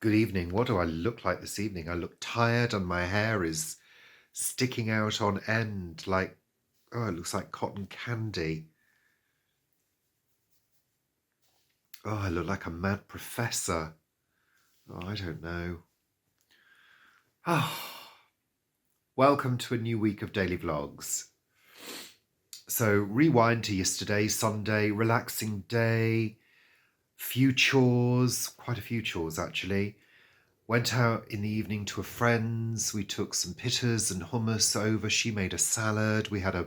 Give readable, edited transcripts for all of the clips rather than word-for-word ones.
Good evening. What do I look like this evening? I look tired and my hair is sticking out on end like, oh, it looks like cotton candy. Oh, I look like a mad professor. Oh, I don't know. Oh, welcome to a new week of daily vlogs. So rewind to yesterday, Sunday, relaxing day, few chores, quite a few chores actually. Went out in the evening to a friend's. We took some pitters and hummus over. She made a salad. We had a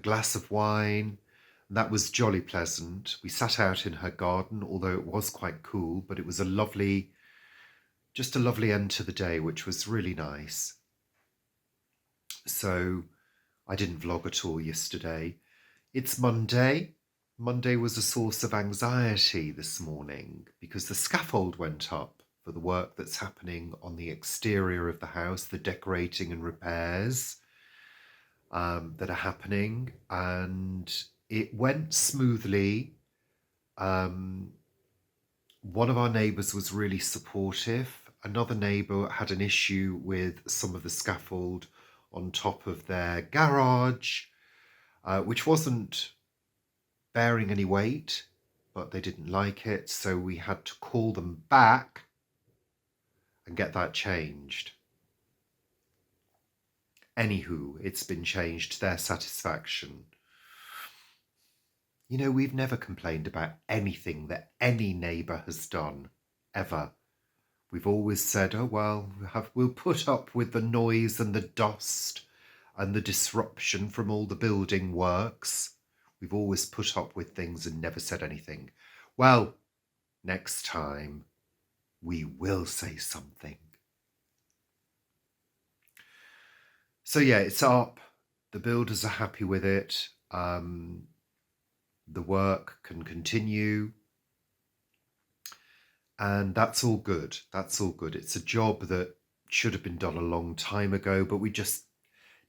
glass of wine. And that was jolly pleasant. We sat out in her garden, although it was quite cool, but it was just a lovely end to the day, which was really nice. So I didn't vlog at all yesterday. It's Monday. Monday was a source of anxiety this morning because the scaffold went up for the work that's happening on the exterior of the house, the decorating and repairs that are happening, and it went smoothly. One of our neighbours was really supportive. Another neighbour had an issue with some of the scaffold on top of their garage, which wasn't bearing any weight, but they didn't like it, so we had to call them back and get that changed. Anywho, it's been changed to their satisfaction. You know, we've never complained about anything that any neighbour has done, ever. We've always said, oh, well, we'll put up with the noise and the dust and the disruption from all the building works. We've always put up with things and never said anything. Well, next time we will say something. So yeah, it's up. The builders are happy with it. The work can continue. And that's all good. That's all good. It's a job that should have been done a long time ago, but we just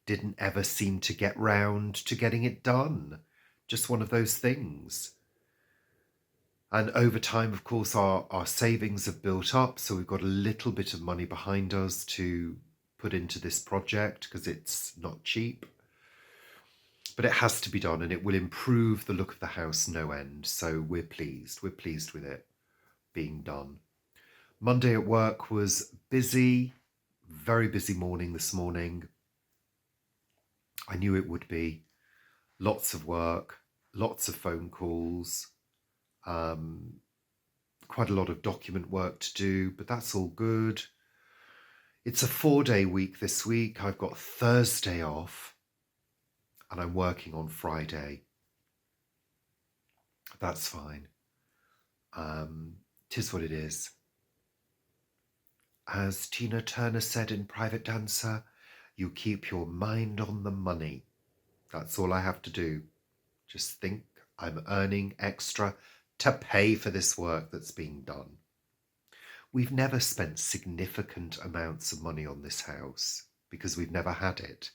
didn't ever seem to get round to getting it done. Just one of those things. And over time, of course, our savings have built up. So we've got a little bit of money behind us to put into this project because it's not cheap. But it has to be done and it will improve the look of the house no end. So we're pleased. We're pleased with it being done. Monday at work was busy. Very busy morning this morning. I knew it would be. Lots of work, lots of phone calls, quite a lot of document work to do, but that's all good. It's a 4-day week this week. I've got Thursday off and I'm working on Friday. That's fine. 'Tis what it is. As Tina Turner said in Private Dancer, you keep your mind on the money. That's all I have to do. Just think I'm earning extra to pay for this work that's being done. We've never spent significant amounts of money on this house because we've never had it.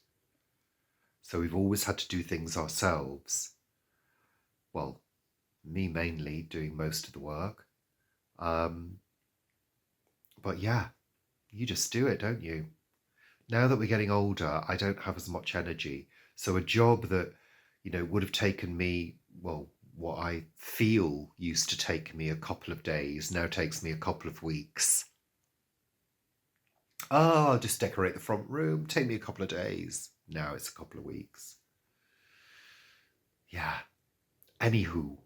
So we've always had to do things ourselves. Well, me mainly doing most of the work. But yeah, you just do it, don't you? Now that we're getting older, I don't have as much energy. So a job that, would have taken me, well, what I feel used to take me a couple of days now takes me a couple of weeks. Oh, I'll just decorate the front room, take me a couple of days. Now it's a couple of weeks. Yeah. Anywho,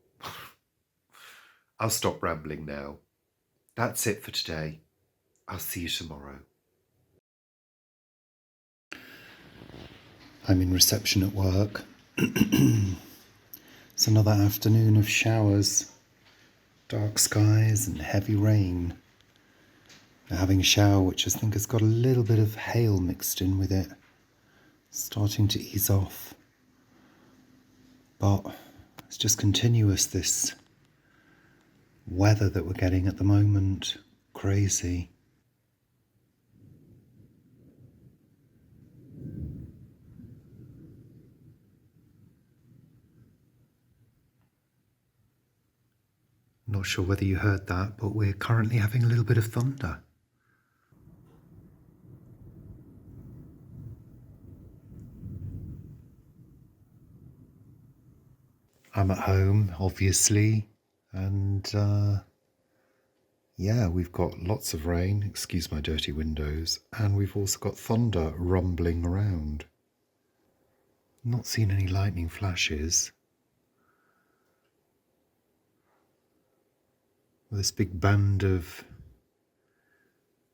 I'll stop rambling now. That's it for today. I'll see you tomorrow. I'm in reception at work. It's another afternoon of showers, dark skies and heavy rain. They're having a shower which I think has got a little bit of hail mixed in with it, starting to ease off. But it's just continuous, this weather that we're getting at the moment. Crazy. Not sure whether you heard that, but we're currently having a little bit of thunder. I'm at home, obviously, and yeah, we've got lots of rain, excuse my dirty windows, and we've also got thunder rumbling around. Not seen any lightning flashes. This big band of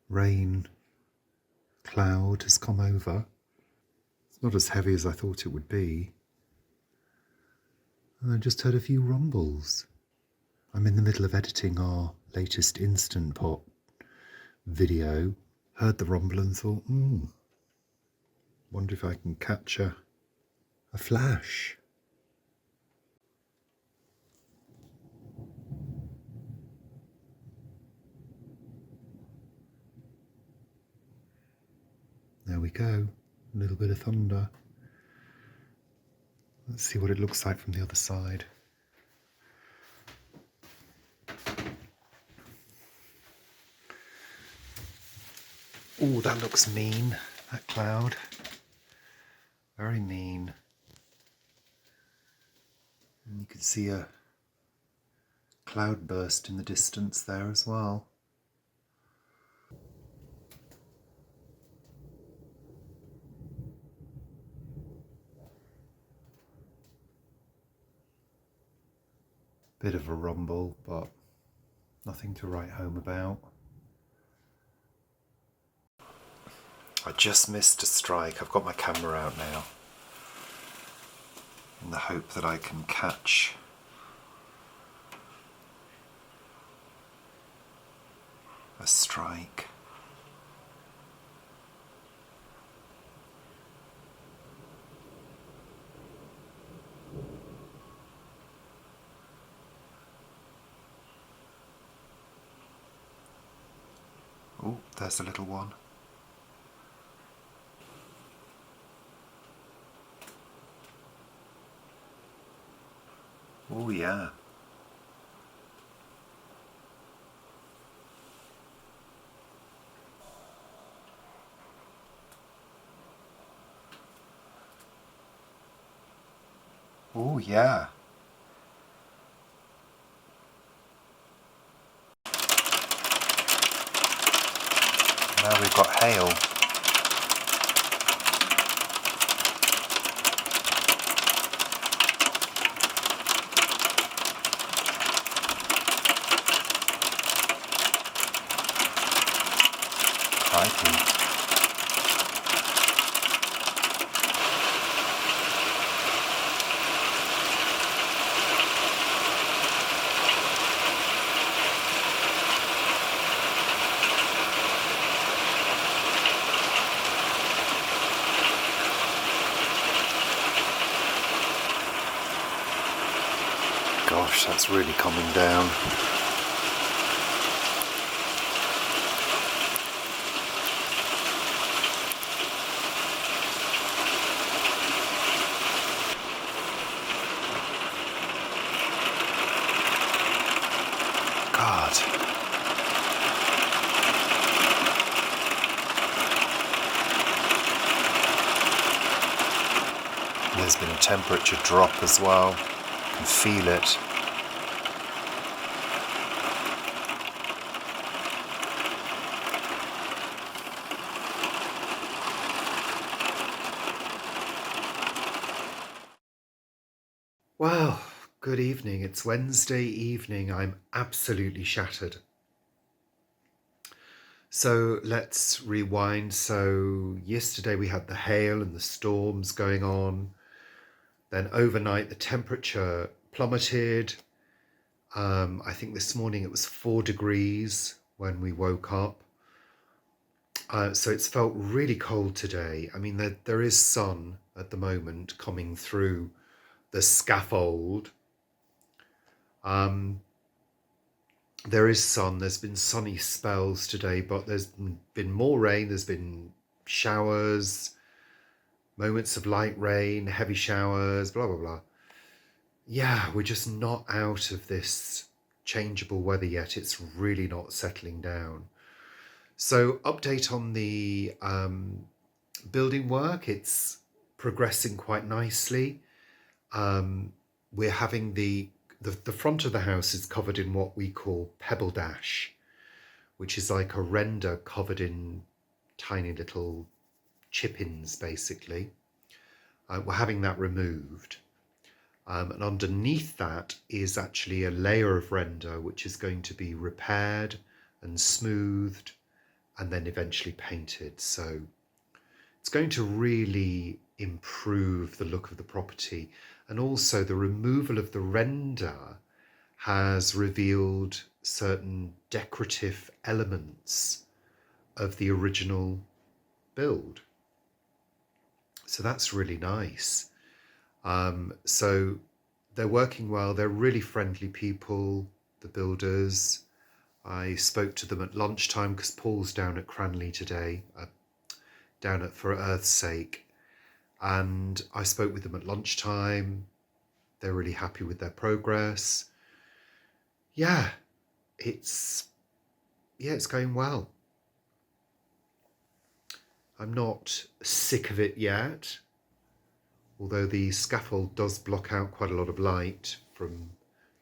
rain cloud has come over. It's not as heavy as I thought it would be. And I just heard a few rumbles. I'm in the middle of editing our latest Instant Pot video. Heard the rumble and thought, wonder if I can capture a flash. There we go, a little bit of thunder. Let's see what it looks like from the other side. Oh, that looks mean, that cloud. Very mean. And you can see a cloud burst in the distance there as well. Bit of a rumble, but nothing to write home about. I just missed a strike. I've got my camera out now in the hope that I can catch a strike. Oh, there's a little one. Oh yeah. Oh yeah. Now we've got hail. Crikey. Gosh, that's really calming down. God. There's been a temperature drop as well. You can feel it. Well, good evening. It's Wednesday evening. I'm absolutely shattered. So let's rewind. So yesterday we had the hail and the storms going on. Then overnight the temperature plummeted. I think this morning it was 4 degrees when we woke up. So it's felt really cold today. I mean, there is sun at the moment coming through the scaffold. There is sun. There's been sunny spells today, but there's been more rain. There's been showers, moments of light rain, heavy showers, blah, blah, blah. Yeah, we're just not out of this changeable weather yet. It's really not settling down. So update on the building work. It's progressing quite nicely. we're having the front of the house is covered in what we call pebble dash, which is like a render covered in tiny little chip-ins, basically. We're having that removed. And underneath that is actually a layer of render, which is going to be repaired and smoothed and then eventually painted. So it's going to really improve the look of the property. And also the removal of the render has revealed certain decorative elements of the original build. So that's really nice. So they're working well. They're really friendly people, the builders. I spoke to them at lunchtime because Paul's down at Cranley today, down at For Earth's Sake. And I spoke with them at lunchtime. They're really happy with their progress. Yeah, it's going well. I'm not sick of it yet, although the scaffold does block out quite a lot of light from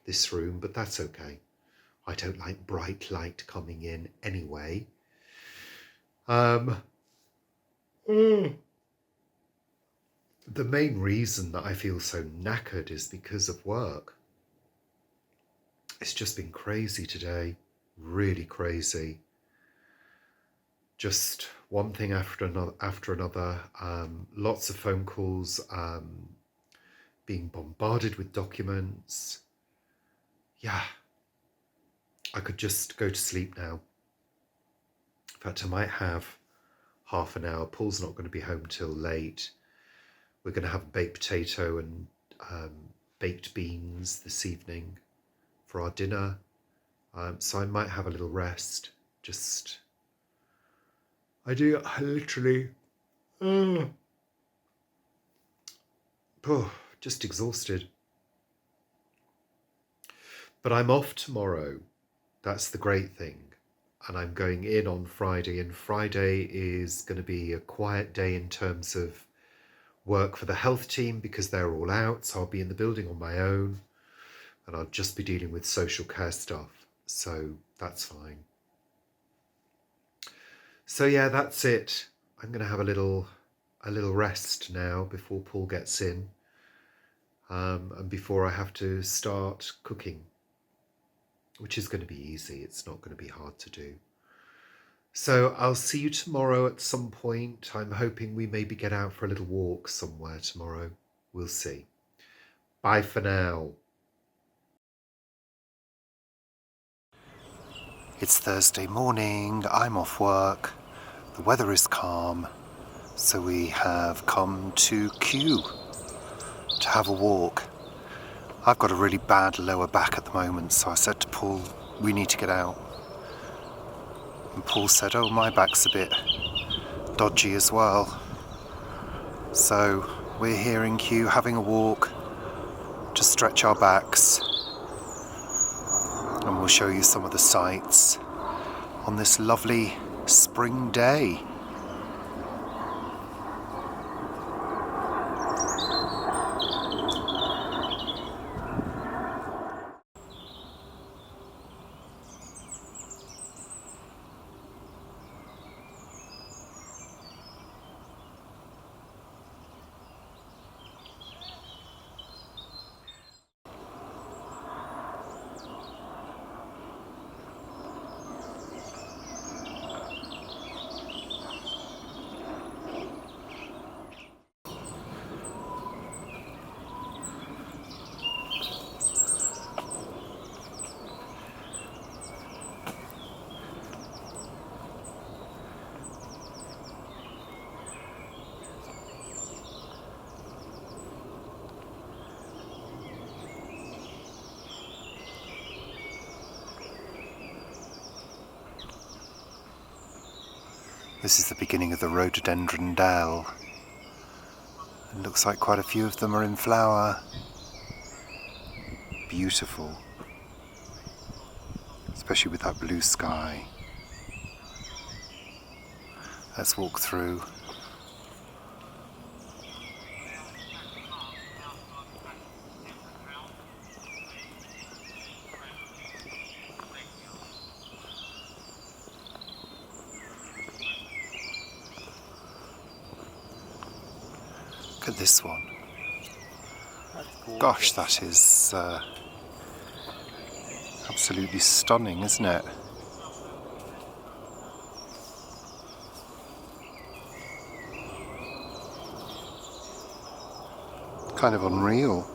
this room, but that's okay. I don't like bright light coming in anyway. The main reason that I feel so knackered is because of work. It's just been crazy today, really crazy. Just one thing after another, lots of phone calls, being bombarded with documents. Yeah, I could just go to sleep now. In fact, I might have half an hour. Paul's not going to be home till late. We're going to have baked potato and baked beans this evening for our dinner. So I might have a little rest. I literally, just exhausted. But I'm off tomorrow. That's the great thing. And I'm going in on Friday, and Friday is going to be a quiet day in terms of work for the health team because they're all out. So I'll be in the building on my own and I'll just be dealing with social care stuff. So that's fine. So yeah, that's it. I'm going to have a little rest now before Paul gets in, and before I have to start cooking, which is going to be easy. It's not going to be hard to do. So I'll see you tomorrow at some point. I'm hoping we maybe get out for a little walk somewhere tomorrow. We'll see. Bye for now. It's Thursday morning. I'm off work. The weather is calm. So we have come to Kew to have a walk. I've got a really bad lower back at the moment, so I said to Paul, we need to get out. And Paul said, oh, my back's a bit dodgy as well. So we're here in Kew having a walk to stretch our backs. And we'll show you some of the sights on this lovely spring day. This is the beginning of the rhododendron dell. It looks like quite a few of them are in flower. Beautiful. Especially with that blue sky. Let's walk through. Look at this one. Gosh, that is absolutely stunning, isn't it? Kind of unreal.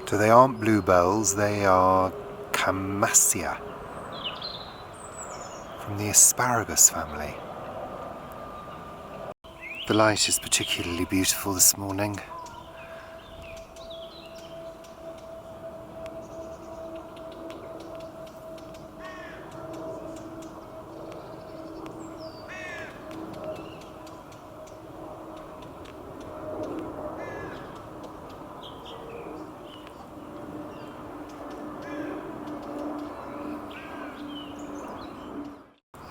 So they aren't bluebells, they are Camassia from the asparagus family. The light is particularly beautiful this morning.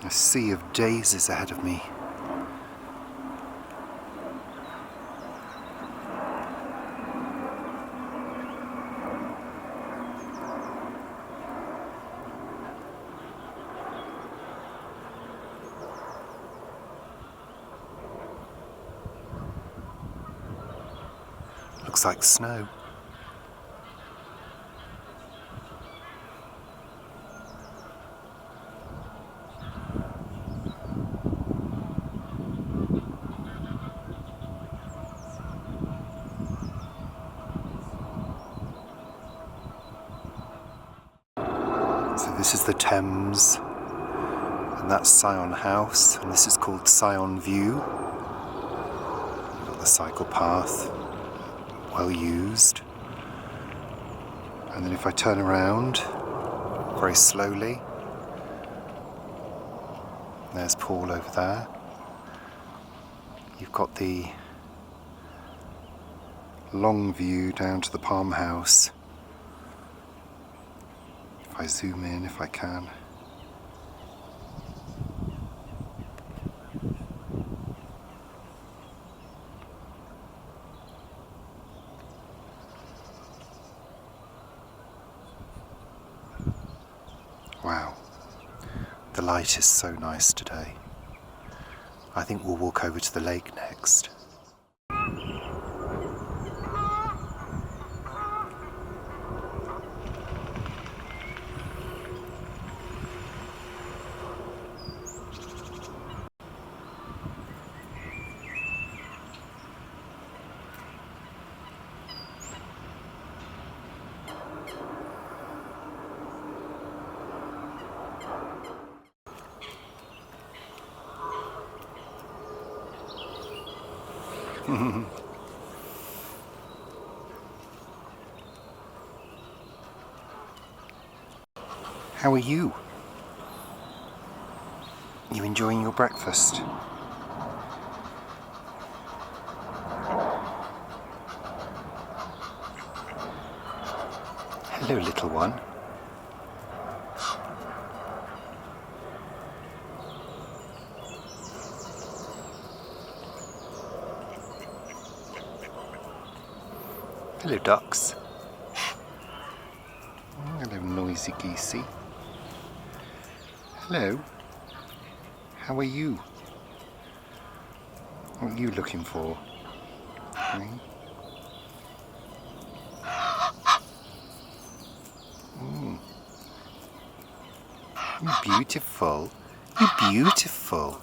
A sea of daisies ahead of me. Looks like snow. So this is the Thames, and that's Syon House, and this is called Syon View. You've got the cycle path, well used. And then if I turn around very slowly, there's Paul over there. You've got the long view down to the Palm House. If I zoom in, if I can. Wow, the light is so nice today. I think we'll walk over to the lake next. How are you? You enjoying your breakfast? Hello, little one. Hello, ducks. Hello, noisy geesey. Hello. How are you? What are you looking for? Hmm? You're beautiful. You're beautiful.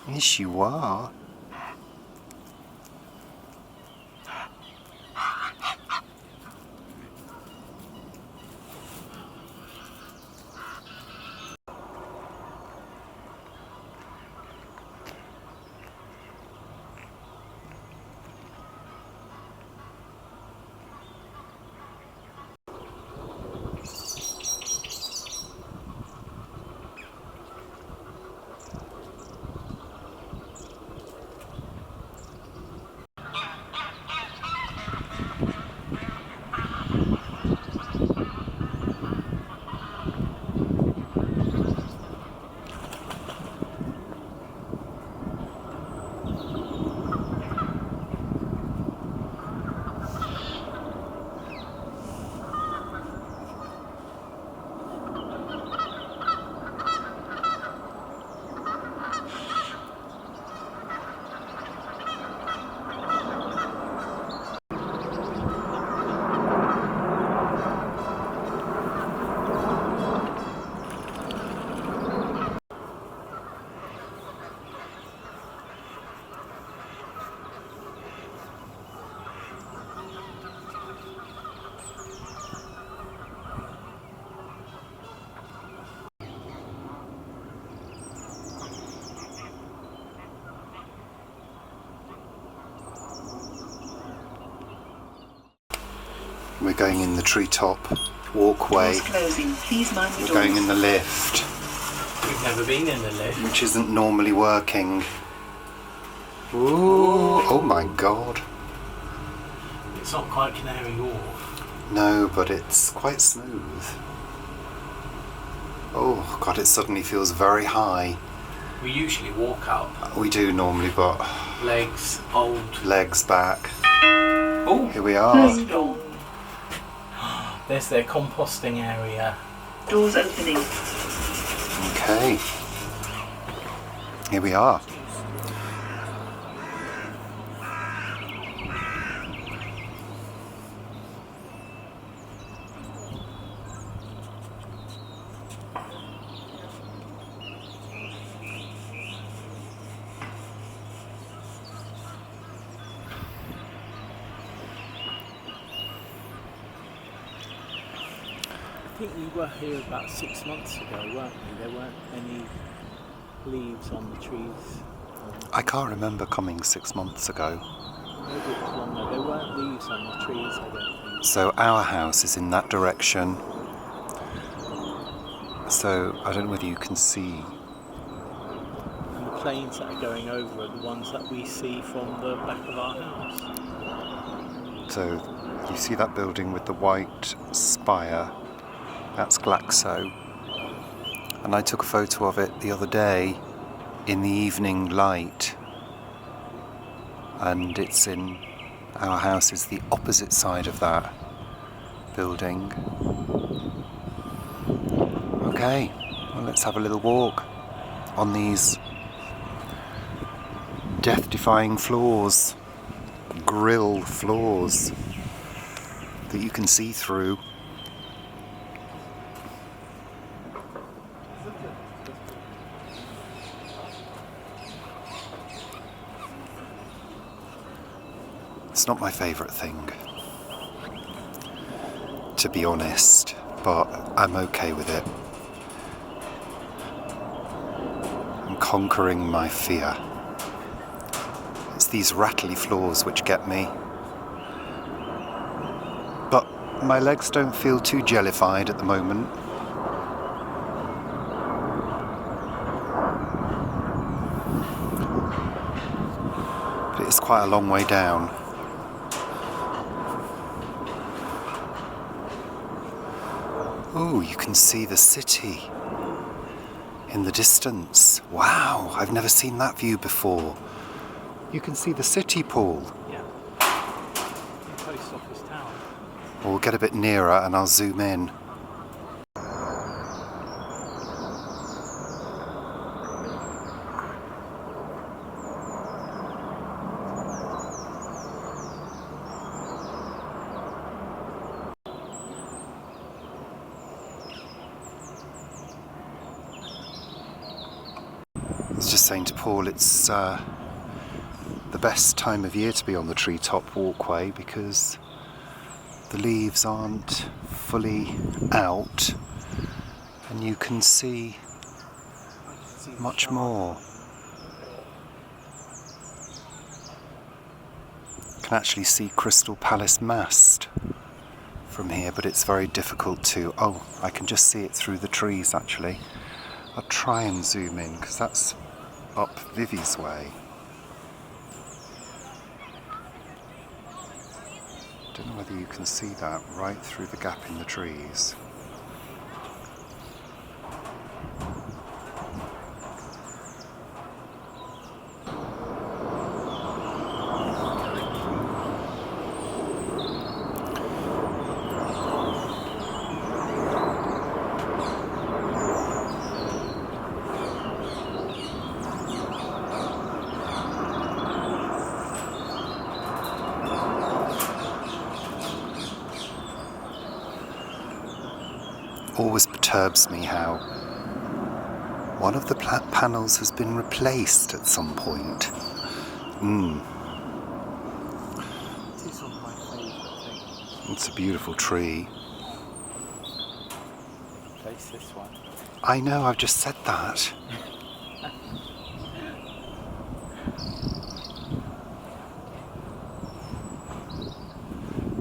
Yes, you are. We're going in the treetop walkway. We're going in the lift. We've never been in the lift. Which isn't normally working. Ooh, oh my god. It's not quite Canary Wharf. No, but it's quite smooth. Oh god, it suddenly feels very high. We usually walk up. We do normally, but... Legs, old. Legs back. Oh, here we are. There's their composting area. Doors opening. Okay. Here we are. I think we were here about 6 months ago, weren't we? There weren't any leaves on the trees. I can't remember coming 6 months ago. Maybe it was longer. There weren't leaves on the trees, I don't think. So our house is in that direction. So I don't know whether you can see. And the planes that are going over are the ones that we see from the back of our house. So you see that building with the white spire? That's Glaxo. And I took a photo of it the other day in the evening light. And it's in, our house is the opposite side of that building. Okay, well, let's have a little walk on these death-defying floors, grill floors that you can see through. It's not my favourite thing, to be honest, but I'm okay with it. I'm conquering my fear. It's these rattly floors which get me. But my legs don't feel too jellified at the moment. But it's quite a long way down. Oh, you can see the city in the distance. Wow, I've never seen that view before. You can see the city, Paul. Yeah. We'll get a bit nearer and I'll zoom in. I was just saying to Paul, it's the best time of year to be on the treetop walkway because the leaves aren't fully out and you can see much more. You can actually see Crystal Palace mast from here, but it's very difficult to... Oh, I can just see it through the trees actually. I'll try and zoom in because that's up Vivi's way. Don't know whether you can see that right through the gap in the trees. Always perturbs me how one of the panels has been replaced at some point. It is one of my favourite things. It's a beautiful tree. Replace this one. I know, I've just said that.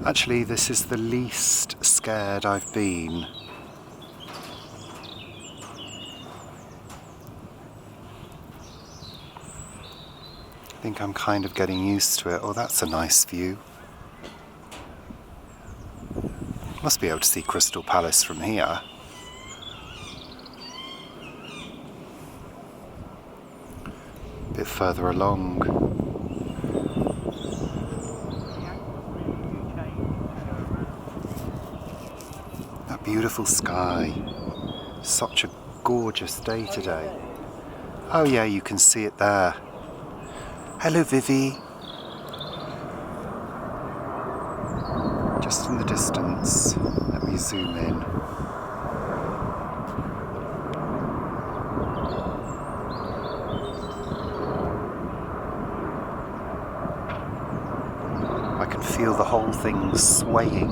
Actually, this is the least scared I've been. I think I'm kind of getting used to it. Oh, that's a nice view. Must be able to see Crystal Palace from here. A bit further along. That beautiful sky. Such a gorgeous day today. Oh yeah, you can see it there. Hello, Vivi. Just in the distance. Let me zoom in. I can feel the whole thing swaying.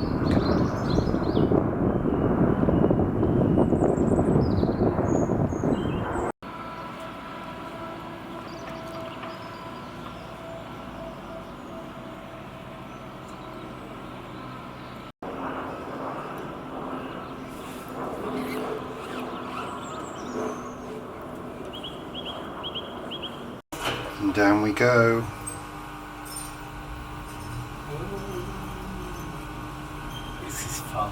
And down we go. This is fun.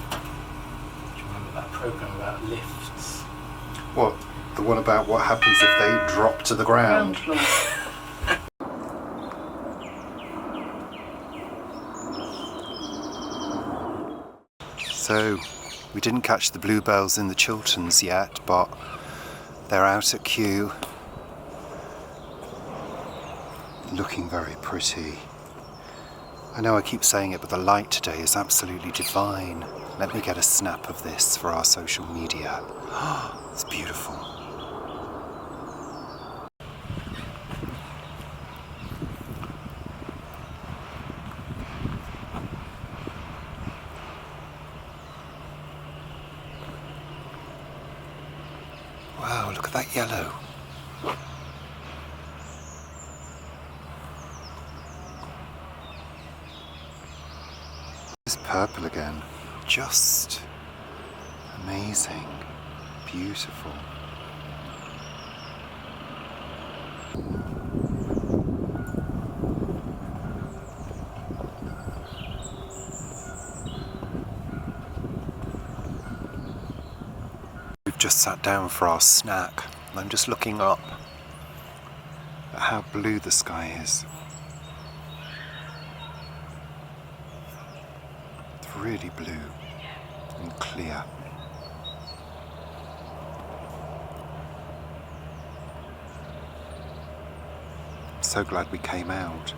Do you remember that programme about lifts? What? The one about what happens if they drop to the ground? So, we didn't catch the bluebells in the Chilterns yet, but they're out at Kew. Looking very pretty. I know I keep saying it, but the light today is absolutely divine. Let me get a snap of this for our social media. It's beautiful. Wow, look at that yellow. It's purple again. Just amazing. Beautiful. We've just sat down for our snack. I'm just looking up at how blue the sky is. It's really blue and clear. I'm so glad we came out.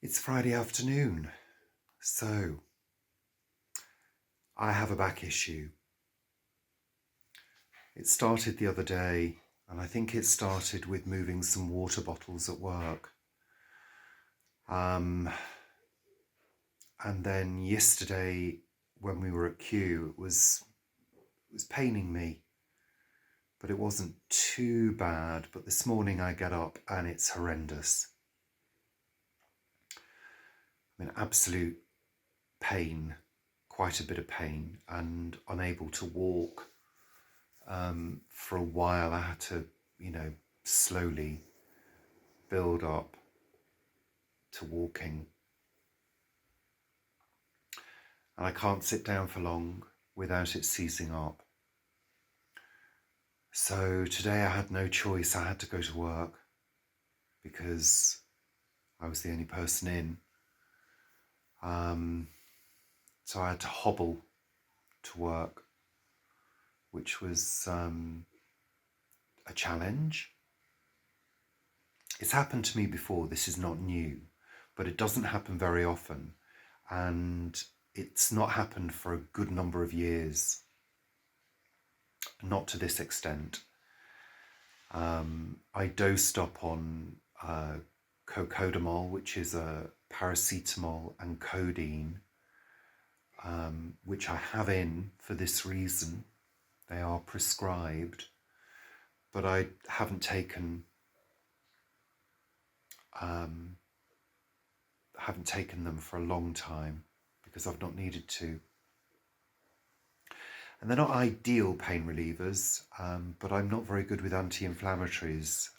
It's Friday afternoon, so I have a back issue. It started the other day, and I think it started with moving some water bottles at work. And then yesterday, when we were at Kew, it was paining me, but it wasn't too bad. But this morning I get up and it's horrendous. I'm in absolute pain, quite a bit of pain, and unable to walk. For a while I had to, slowly build up to walking. And I can't sit down for long without it seizing up. So today I had no choice. I had to go to work because I was the only person in. So I had to hobble to work, which was a challenge. It's happened to me before. This is not new, but it doesn't happen very often. And it's not happened for a good number of years. Not to this extent. I dosed up on cocodamol, which is a paracetamol and codeine, which I have in for this reason. They are prescribed, but I haven't taken them for a long time because I've not needed to. And they're not ideal pain relievers, but I'm not very good with anti-inflammatories.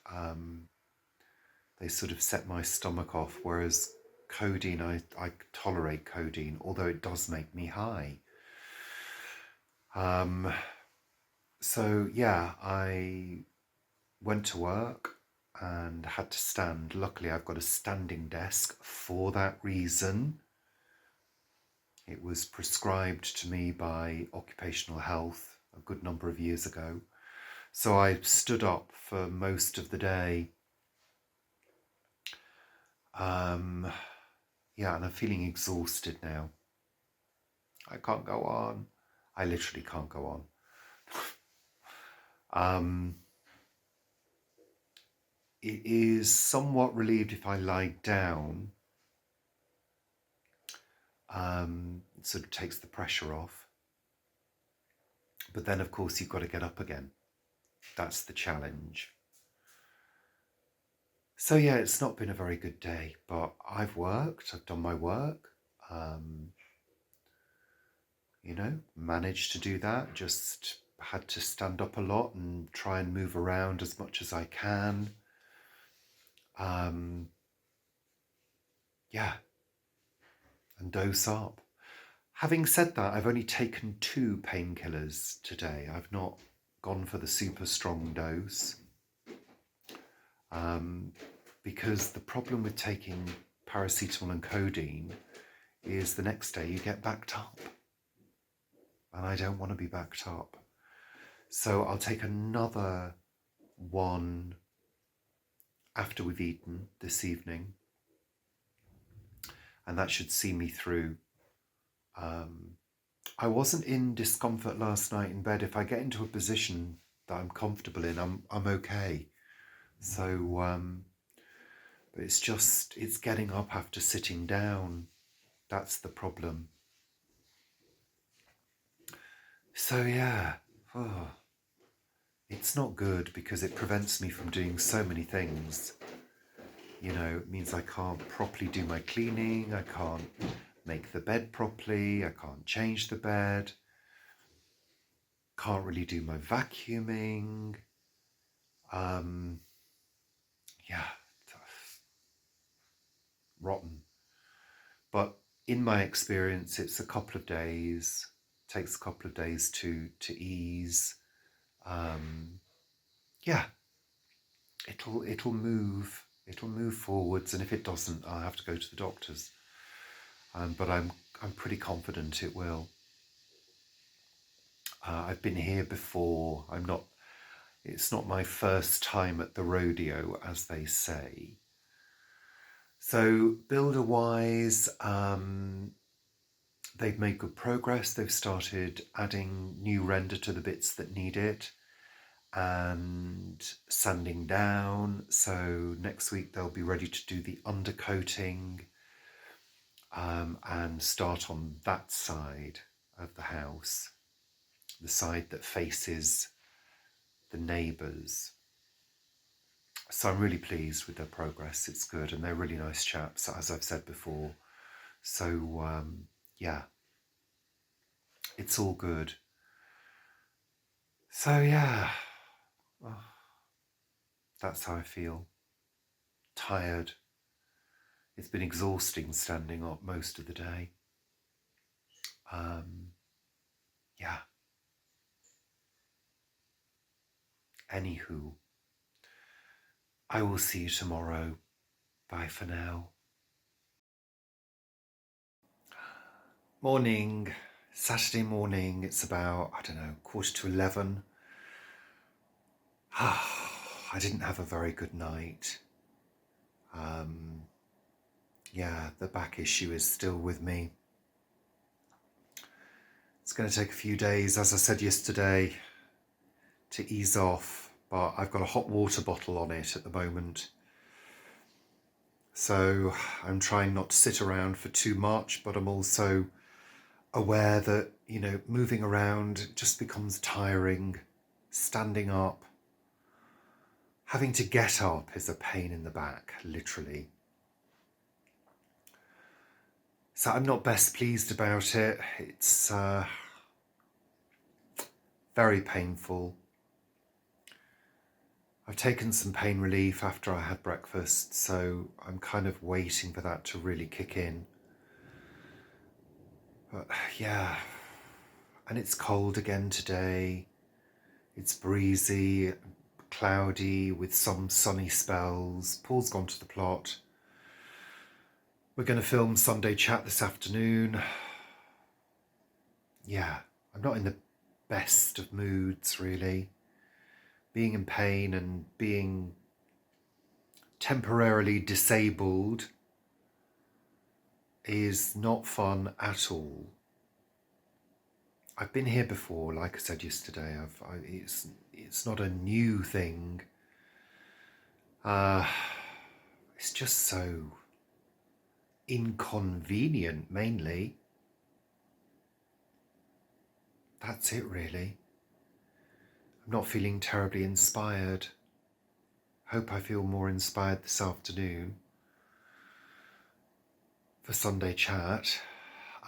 They sort of set my stomach off, whereas codeine, I tolerate codeine, although it does make me high. So yeah, I went to work and had to stand. Luckily, I've got a standing desk for that reason. It was prescribed to me by occupational health a good number of years ago. So I stood up for most of the day. Yeah, and I'm feeling exhausted now. I can't go on. I literally can't go on. It is somewhat relieved if I lie down. It sort of takes the pressure off. But then, of course, you've got to get up again. That's the challenge. So yeah, it's not been a very good day, but I've worked, I've done my work, managed to do that, just had to stand up a lot and try and move around as much as I can. Yeah, and dose up. Having said that, I've only taken 2 painkillers today. I've not gone for the super strong dose. Because the problem with taking paracetamol and codeine is the next day you get backed up. And I don't want to be backed up. So I'll take another one after we've eaten this evening. And that should see me through. I wasn't in discomfort last night in bed. If I get into a position that I'm comfortable in, I'm okay. So, but it's getting up after sitting down. That's the problem. So yeah, it's not good because it prevents me from doing so many things. It means I can't properly do my cleaning, I can't make the bed properly, I can't change the bed, can't really do my vacuuming. Yeah, rotten. But in my experience, it's a couple of days, takes a couple of days to ease. Yeah, it'll move. It'll move forwards, and if it doesn't, I'll have to go to the doctors. But I'm pretty confident it will. I've been here before. It's not my first time at the rodeo, as they say. So builder-wise, they've made good progress. They've started adding new render to the bits that need it and sanding down. So next week they'll be ready to do the undercoating and start on that side of the house, the side that faces the neighbours. So I'm really pleased with their progress. It's good, and they're really nice chaps, as I've said before. So yeah, it's all good. So yeah, oh, that's how I feel. Tired. It's been exhausting standing up most of the day. Yeah. Anywho, I will see you tomorrow. Bye for now. Morning. Saturday morning. It's about, 11:15. I didn't have a very good night. Yeah, the back issue is still with me. It's going to take a few days, as I said yesterday, to ease off, but I've got a hot water bottle on it at the moment. So I'm trying not to sit around for too much, but I'm also aware that, moving around just becomes tiring. Standing up, having to get up is a pain in the back, literally. So I'm not best pleased about it. It's very painful. I've taken some pain relief after I had breakfast, so I'm kind of waiting for that to really kick in. But yeah, and it's cold again today. It's breezy, cloudy with some sunny spells. Paul's gone to the plot. We're going to film Sunday Chat this afternoon. Yeah, I'm not in the best of moods, really. Being in pain and being temporarily disabled is not fun at all. I've been here before, like I said yesterday. It's not a new thing. It's just so inconvenient, mainly. That's it, really. I'm not feeling terribly inspired. Hope I feel more inspired this afternoon for Sunday Chat.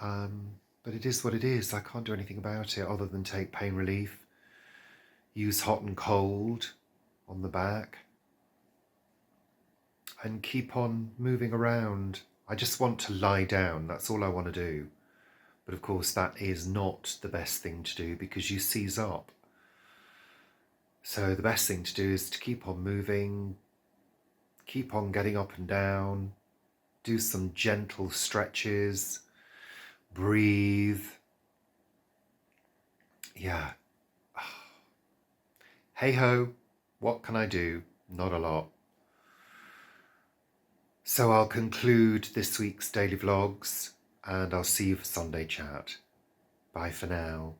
But it is what it is. I can't do anything about it other than take pain relief, use hot and cold on the back, and keep on moving around. I just want to lie down. That's all I want to do. But of course, that is not the best thing to do because you seize up. So the best thing to do is to keep on moving, keep on getting up and down, do some gentle stretches, breathe. Yeah. Hey ho, what can I do? Not a lot. So I'll conclude this week's daily vlogs and I'll see you for Sunday Chat. Bye for now.